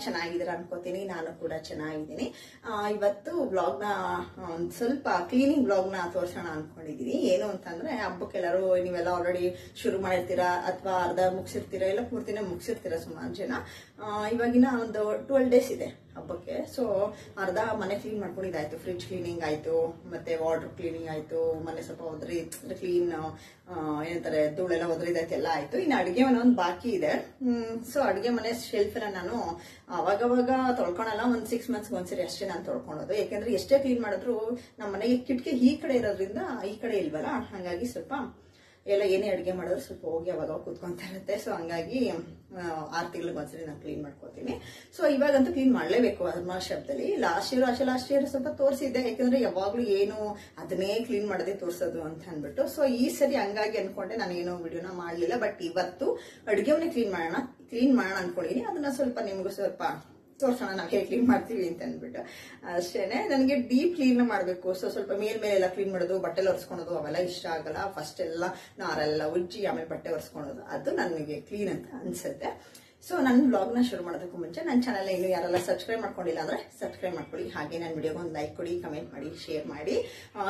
ಚೆನ್ನಾಗಿದ್ದೀರಾ ಅನ್ಕೋತೀನಿ. ನಾನು ಕೂಡ ಚೆನ್ನಾಗಿದ್ದೀನಿ. ಇವತ್ತು ವ್ಲಾಗ್ನ ಸ್ವಲ್ಪ ಕ್ಲೀನಿಂಗ್ ವ್ಲಾಗ್ನ ತೋರ್ಸೋಣ ಅನ್ಕೊಂಡಿದೀನಿ. ಏನು ಅಂತಂದ್ರೆ ಹಬ್ಬಕ್ಕೆಲ್ಲರೂ ನೀವೆಲ್ಲ ಆಲ್ರೆಡಿ ಶುರು ಮಾಡಿರ್ತೀರಾ ಅಥವಾ ಅರ್ಧ ಮುಗಿಸಿರ್ತೀರಾ, ಇಲ್ಲ ಪೂರ್ತಿನೇ ಮುಗಿಸಿರ್ತೀರಾ ಸುಮಾರು ಜನ. ಇವಾಗಿನ ಒಂದು 12 days ಇದೆ ಹಬ್ಬಕ್ಕೆ. ಸೊ ಅರ್ಧ ಮನೆ ಕ್ಲೀನ್ ಮಾಡ್ಕೊಂಡಿದ್ದಾಯ್ತು, ಫ್ರಿಡ್ಜ್ ಕ್ಲೀನಿಂಗ್ ಆಯ್ತು, ಮತ್ತೆ ವಾಟರ್ ಕ್ಲೀನಿಂಗ್ ಆಯ್ತು, ಮನೆ ಸ್ವಲ್ಪ ಕ್ಲೀನ್ ಏನಂತಾರೆ ಧೂಳೆಲ್ಲ ಒದ್ರಿದಾಯ್ತು, ಎಲ್ಲ ಆಯ್ತು. ಇನ್ನು ಅಡಿಗೆ ಮನೆ ಒಂದು ಬಾಕಿ ಇದೆ. ಸೊ ಅಡಿಗೆ ಮನೆ ಶೆಲ್ಫ್ ಎಲ್ಲ ನಾನು ಅವಾಗವಾಗ ತೊಳ್ಕೊಳಲ್ಲ, ಒಂದ್ 6 months ಒಂದ್ಸರಿ ಅಷ್ಟೇ ನಾನು ತೊಳ್ಕೊಳೋದು. ಯಾಕೆಂದ್ರೆ ಎಷ್ಟೇ ಕ್ಲೀನ್ ಮಾಡಿದ್ರು ನಮ್ಮ ಮನೆಗೆ ಕಿಟಕಿ ಈ ಕಡೆ ಇರೋದ್ರಿಂದ ಈ ಕಡೆ ಇಲ್ವಲ್ಲ, ಹಾಗಾಗಿ ಸ್ವಲ್ಪ ಎಲ್ಲ ಏನೇ ಅಡುಗೆ ಮಾಡಿದ್ರು ಸ್ವಲ್ಪ ಹೋಗಿ ಅವಾಗ ಕೂತ್ಕೊಂತ ಇರುತ್ತೆ. ಸೊ ಹಂಗಾಗಿ 6 ತಿಂಗಳಿಗೆ ಒಂದ್ಸರಿ ನಾನು ಕ್ಲೀನ್ ಮಾಡ್ಕೋತೀನಿ. ಸೊ ಇವಾಗಂತೂ ಕ್ಲೀನ್ ಮಾಡಲೇಬೇಕು ಹಬ್ಬದಲ್ಲಿ. ಲಾಸ್ಟ್ ಇಯರ್ ಸ್ವಲ್ಪ ತೋರಿಸಿದ್ದೆ, ಯಾಕಂದ್ರೆ ಯಾವಾಗ್ಲೂ ಏನು ಅದನ್ನೇ ಕ್ಲೀನ್ ಮಾಡದೆ ತೋರಿಸೋದು ಅಂತ ಅಂದ್ಬಿಟ್ಟು. ಸೊ ಈ ಸರಿ ಹಂಗಾಗಿ ಅನ್ಕೊಂಡೆ ನಾನು ಏನೋ ವಿಡಿಯೋನ ಮಾಡ್ಲಿಲ್ಲ. ಬಟ್ ಇವತ್ತು ಅಡುಗೆ ಮನೆ ಕ್ಲೀನ್ ಮಾಡೋಣ ಅನ್ಕೊಂಡಿನಿ. ಅದನ್ನ ಸ್ವಲ್ಪ ನಿಮ್ಗೂ ಸ್ವಲ್ಪ ತೋರ್ಸೋಣ ನಾವು ಹೇಗೆ ಕ್ಲೀನ್ ಮಾಡ್ತೀವಿ ಅಂತ ಅಂದ್ಬಿಟ್ಟು. ಅಷ್ಟೇನೆ, ನನಗೆ ಡೀಪ್ ಕ್ಲೀನ್ ಮಾಡಬೇಕು. ಸೊ ಸ್ವಲ್ಪ ಮೇಲೆಲ್ಲ ಕ್ಲೀನ್ ಮಾಡೋದು, ಬಟ್ಟೆ ಒರೆಸ್ಕೊಳೋದು ಅವೆಲ್ಲ ಇಷ್ಟ ಆಗಲ್ಲ. ಫಸ್ಟ್ ಎಲ್ಲ ನಾರೆಲ್ಲ ಉಜ್ಜಿ ಆಮೇಲೆ ಬಟ್ಟೆ ಒರೆಸ್ಕೊಳೋದು ಅದು ನನಗೆ ಕ್ಲೀನ್ ಅಂತ ಅನ್ಸುತ್ತೆ. ಸೊ ನನ್ನ ಬ್ಲಾಗ್ನ ಶುರು ಮಾಡೋದಕ್ಕೂ ಮುಂಚೆ ನನ್ನ ಚಾನಲ್ ಇನ್ನು ಯಾರೆಲ್ಲ ಸಬ್ಸ್ಕ್ರೈಬ್ ಮಾಡ್ಕೊಂಡಿಲ್ಲ ಅಂದ್ರೆ ಸಬ್ಸ್ಕ್ರೈಬ್ ಮಾಡ್ಕೊಳ್ಳಿ. ಹಾಗೆ ನನ್ನ ವಿಡಿಯೋಗೆ ಒಂದು ಲೈಕ್ ಕೊಡಿ, ಕಮೆಂಟ್ ಮಾಡಿ, ಶೇರ್ ಮಾಡಿ.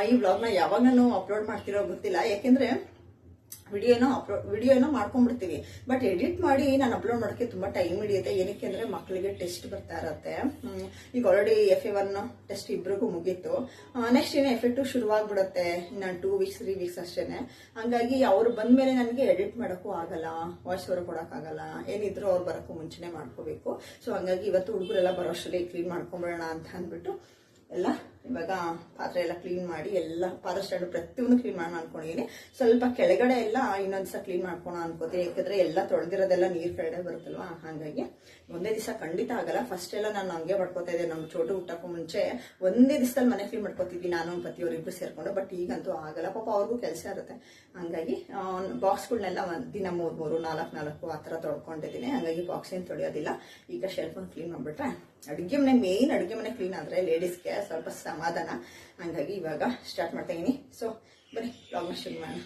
ಈ ಬ್ಲಾಗ್ನ ಯಾವಾಗ ನಾನು ಅಪ್ಲೋಡ್ ಮಾಡ್ತಿರೋ ಗೊತ್ತಿಲ್ಲ, ಯಾಕೆಂದ್ರೆ ವಿಡಿಯೋ ಏನೋ ಮಾಡ್ಕೊಂಡ್ಬಿಡ್ತೀವಿ. ಬಟ್ ಎಡಿಟ್ ಮಾಡಿ ನಾನು ಅಪ್ಲೋಡ್ ಮಾಡೋಕ್ಕೆ ತುಂಬಾ ಟೈಮ್ ಹಿಡಿಯುತ್ತೆ. ಏನಕ್ಕೆ ಅಂದ್ರೆ ಮಕ್ಕಳಿಗೆ ಟೆಸ್ಟ್ ಬರ್ತಾ ಇರತ್ತೆ. ಈಗ ಆಲ್ರೆಡಿ FA1 ಟೆಸ್ಟ್ ಇಬ್ರಿಗೂ ಮುಗೀತು. ನೆಕ್ಸ್ಟ್ ಏನೋ FA2 ಶುರುವಾಗ್ಬಿಡುತ್ತೆ. ನಾನು 2 weeks 3 weeks ಅಷ್ಟೇನೆ. ಹಂಗಾಗಿ ಅವ್ರು ಬಂದ್ಮೇಲೆ ನನಗೆ ಎಡಿಟ್ ಮಾಡೋಕ್ಕೂ ಆಗಲ್ಲ, ವಾಯ್ಸ್ ಓವರ್ ಕೊಡೋಕ್ಕಾಗಲ್ಲ. ಏನಿದ್ರು ಅವ್ರು ಬರೋಕ್ಕೂ ಮುಂಚೆನೆ ಮಾಡ್ಕೋಬೇಕು. ಸೊ ಹಂಗಾಗಿ ಇವತ್ತು ಹುಡುಗರೆಲ್ಲ ಬರೋಷ್ಟರಲ್ಲಿ ಕ್ಲೀನ್ ಮಾಡ್ಕೊಂಬಿಡೋಣ ಅಂತ ಅಂದ್ಬಿಟ್ಟು ಎಲ್ಲ ಇವಾಗ ಪಾತ್ರೆ ಎಲ್ಲ ಕ್ಲೀನ್ ಮಾಡಿ ಎಲ್ಲ ಪಾತ್ರೆ ಸ್ಟ್ಯಾಂಡ್ ಪ್ರತಿಯೊಂದು ಕ್ಲೀನ್ ಮಾಡೋಣ ಅನ್ಕೊಂಡಿದ್ದೀನಿ. ಸ್ವಲ್ಪ ಕೆಳಗಡೆ ಎಲ್ಲ ಇನ್ನೊಂದ್ಸ ಕ್ಲೀನ್ ಮಾಡ್ಕೋಣ ಅನ್ಕೋತೀನಿ. ಯಾಕಂದ್ರೆ ಎಲ್ಲ ತೊಳೆದಿರೋದೆಲ್ಲ ನೀರ್ ಕೆಳಗಡೆ ಬರುತ್ತಲ್ವಾ, ಹಾಗಾಗಿ ಒಂದೇ ದಿವಸ ಖಂಡಿತ ಆಗಲ್ಲ. ಫಸ್ಟ್ ಎಲ್ಲ ನಾನು ಹಂಗೆ ಮಾಡ್ಕೋತಾ ಇದ್ದೆ. ನಮ್ ಚೋಟು ಹುಟ್ಟಕ್ಕೂ ಮುಂಚೆ ಒಂದೇ ದಿವಸದಲ್ಲಿ ಮನೆ ಕ್ಲೀನ್ ಮಾಡ್ಕೋತಿದ್ವಿ, ನಾನು ಪತಿಯವರಿಬ್ರು ಸೇರ್ಕೊಂಡು. ಬಟ್ ಈಗಂತೂ ಆಗಲ್ಲ, ಪಾಪ ಅವ್ರಿಗೂ ಕೆಲಸ ಇರುತ್ತೆ. ಹಂಗಾಗಿ ಬಾಕ್ಸ್ಗಳನ್ನೆಲ್ಲ ದಿನ 3 4 ಆ ತರ ತೊಳ್ಕೊಂಡಿದ್ದೀನಿ. ಹಂಗಾಗಿ ಬಾಕ್ಸ್ ಏನ್ ತೊಳೆಯೋದಿಲ್ಲ. ಈಗ ಶೆಲ್ಫ್ ಒಂದು ಕ್ಲೀನ್ ಮಾಡ್ಬಿಟ್ರೆ ಮೇನ್ ಅಡುಗೆ ಮನೆ ಕ್ಲೀನ್ ಆದ್ರೆ ಲೇಡೀಸ್ಗೆ ಸ್ವಲ್ಪ ಸಮಾಧಾನ. ಹಂಗಾಗಿ ಇವಾಗ ಸ್ಟಾರ್ಟ್ ಮಾಡ್ತಾ ಇದೀನಿ. ಸೊ ಬನ್ನಿ ವ್ಲಾಗ್ನ ಶುರು ಮಾಡೋಣ.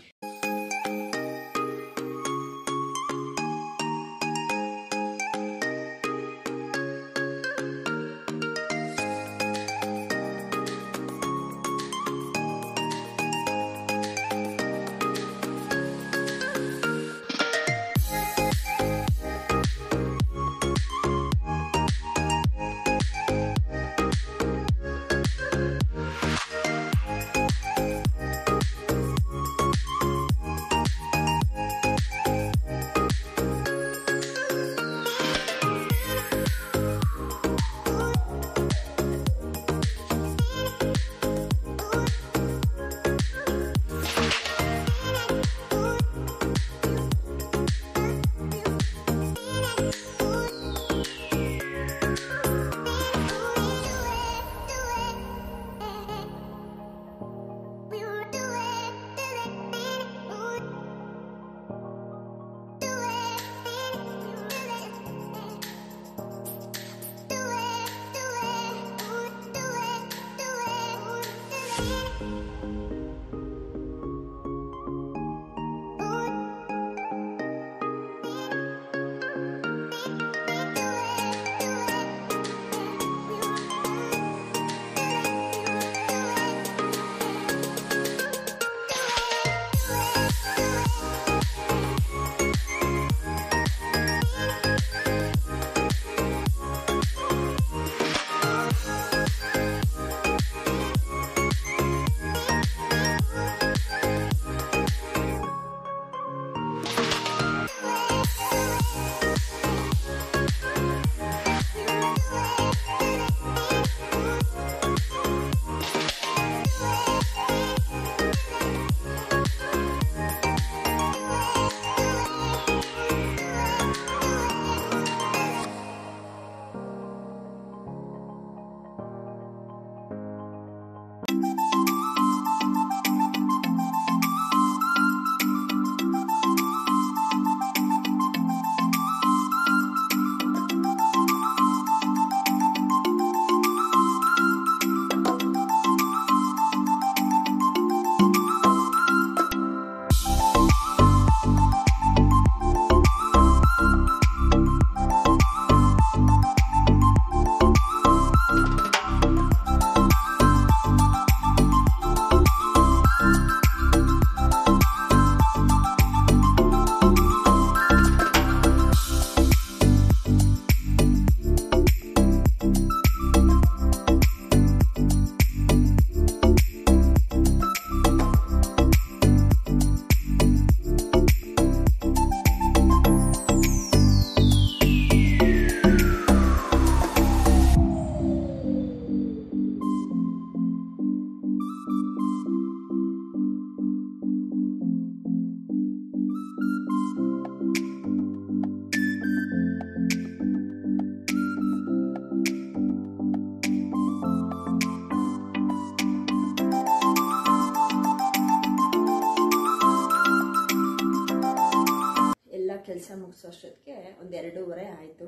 ಕೆಲಸ ಮುಗಿಸೋ ಅಷ್ಟೊತ್ತಿಗೆ ಒಂದು 2:30 ಆಯಿತು.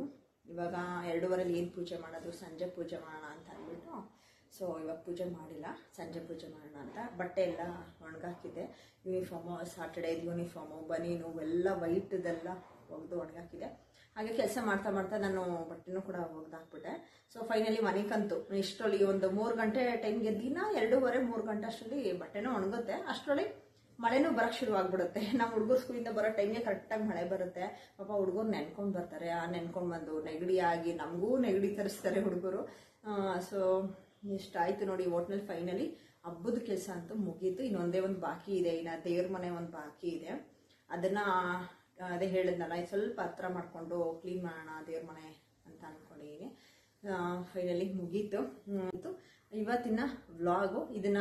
ಇವಾಗ 2:30 ಏನು ಪೂಜೆ ಮಾಡೋದು, ಸಂಜೆ ಪೂಜೆ ಮಾಡೋಣ ಅಂತ ಅಂದ್ಬಿಟ್ಟು ಸೊ ಇವಾಗ ಪೂಜೆ ಮಾಡಿಲ್ಲ, ಸಂಜೆ ಪೂಜೆ ಮಾಡೋಣ ಅಂತ. ಬಟ್ಟೆ ಎಲ್ಲ ಒಣಗಾಕಿದೆ, ಯೂನಿಫಾರ್ಮು, ಸಾಟರ್ಡೇದು ಯೂನಿಫಾರ್ಮು, ಬನೀನು ಎಲ್ಲ ವೈಟ್ದೆಲ್ಲ ಒಗೆದು ಒಣಗಾಕಿದೆ. ಹಾಗೆ ಕೆಲಸ ಮಾಡ್ತಾ ಮಾಡ್ತಾ ನಾನು ಬಟ್ಟೆನೂ ಕೂಡ ಒಗ್ದಾಕ್ಬಿಟ್ಟೆ. ಸೊ ಫೈನಲಿ ಮನೆಗಂತೂ ಇಷ್ಟರಲ್ಲಿ ಒಂದು 3 ಗಂಟೆ ಟೈಮ್ಗೆ ದಿನ 2:30 3 ಗಂಟೆ ಅಷ್ಟರಲ್ಲಿ ಬಟ್ಟೆನೂ ಒಣಗುತ್ತೆ. ಅಷ್ಟರಲ್ಲಿ ಮಳೆನೂ ಬರಕ್ಕೆ ಶುರು ಆಗ್ಬಿಡುತ್ತೆ. ನಮ್ಮ ಹುಡುಗರು ಸ್ಕೂಲಿಂದ ಬರೋ ಟೈಮ್ಗೆ ಕರೆಕ್ಟಾಗಿ ಮಳೆ ಬರುತ್ತೆ. ಪಾಪ ಹುಡುಗರು ನೆನ್ಕೊಂಡು ಬರ್ತಾರೆ, ನೆನ್ಕೊಂಡು ಬಂದು ನೆಗಡಿ ಆಗಿ ನಮಗೂ ನೆಗಡಿ ತರಿಸ್ತಾರೆ ಹುಡುಗರು. ಸೊ ಇಷ್ಟಾಯ್ತು ನೋಡಿ. ಒಟ್ನಲ್ಲಿ ಫೈನಲಿ ಹಬ್ಬದ ಕೆಲಸ ಅಂತೂ ಮುಗೀತು. ಇನ್ನೊಂದೇ ಒಂದು ಬಾಕಿ ಇದೆ, ಇನ್ನು ದೇವ್ರ ಮನೆ ಒಂದು ಬಾಕಿ ಇದೆ. ಅದನ್ನ ಅದೇ ಹೇಳಿದ್ನಲ್ಲ, ಸ್ವಲ್ಪ ಹತ್ರ ಮಾಡಿಕೊಂಡು ಕ್ಲೀನ್ ಮಾಡೋಣ ದೇವ್ರ ಮನೆ ಅಂತ ಅಂದ್ಕೊಂಡಿದ್ದೀನಿ. ಫೈನಲಿ ಮುಗೀತು. ಇವತ್ತಿನ ವ್ಲಾಗು ಇದನ್ನ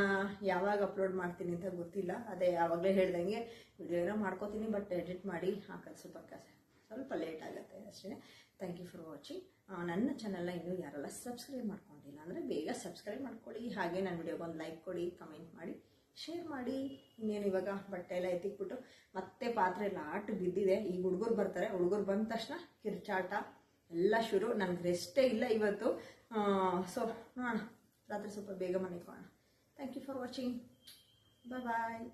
ಯಾವಾಗ ಅಪ್ಲೋಡ್ ಮಾಡ್ತೀನಿ ಅಂತ ಗೊತ್ತಿಲ್ಲ. ಅದೇ ಯಾವಾಗಲೇ ಹೇಳ್ದಂಗೆ ವಿಡಿಯೋ ಏನೋ ಮಾಡ್ಕೋತೀನಿ, ಬಟ್ ಎಡಿಟ್ ಮಾಡಿ ಹಾಕೋದು ಸ್ವಲ್ಪ ಲೇಟ್ ಆಗುತ್ತೆ ಅಷ್ಟೇ. Thank you for watching. ನನ್ನ ಚಾನಲ್ನ ಇನ್ನೂ ಯಾರೆಲ್ಲ ಸಬ್ಸ್ಕ್ರೈಬ್ ಮಾಡ್ಕೊಂಡಿಲ್ಲ ಅಂದರೆ ಬೇಗ ಸಬ್ಸ್ಕ್ರೈಬ್ ಮಾಡ್ಕೊಳ್ಳಿ. ಹಾಗೆ ನನ್ನ ವಿಡಿಯೋಗೆ ಒಂದು ಲೈಕ್ ಕೊಡಿ, ಕಮೆಂಟ್ ಮಾಡಿ, ಶೇರ್ ಮಾಡಿ. ಇನ್ನೇನು ಇವಾಗ ಬಟ್ಟೆ ಎಲ್ಲ ಎತ್ತಿಕ್ಬಿಟ್ಟು ಮತ್ತೆ ಪಾತ್ರೆ ಎಲ್ಲ ಆಟ ಬಿದ್ದಿದೆ. ಈಗ ಹುಡುಗರು ಬರ್ತಾರೆ, ಹುಡುಗರು ಬಂದ ತಕ್ಷಣ ಕಿರ್ಚಾಟ ಎಲ್ಲ ಶುರು. ನನಗೆ ರೆಸ್ಟೇ ಇಲ್ಲ ಇವತ್ತು. ಸೊ ನೋಡೋಣ, ರಾತ್ರಿ ಸ್ವಲ್ಪ ಬೇಗ ಮನೆಗೆ ಹೋಗೋಣ. Thank you for watching. Bye.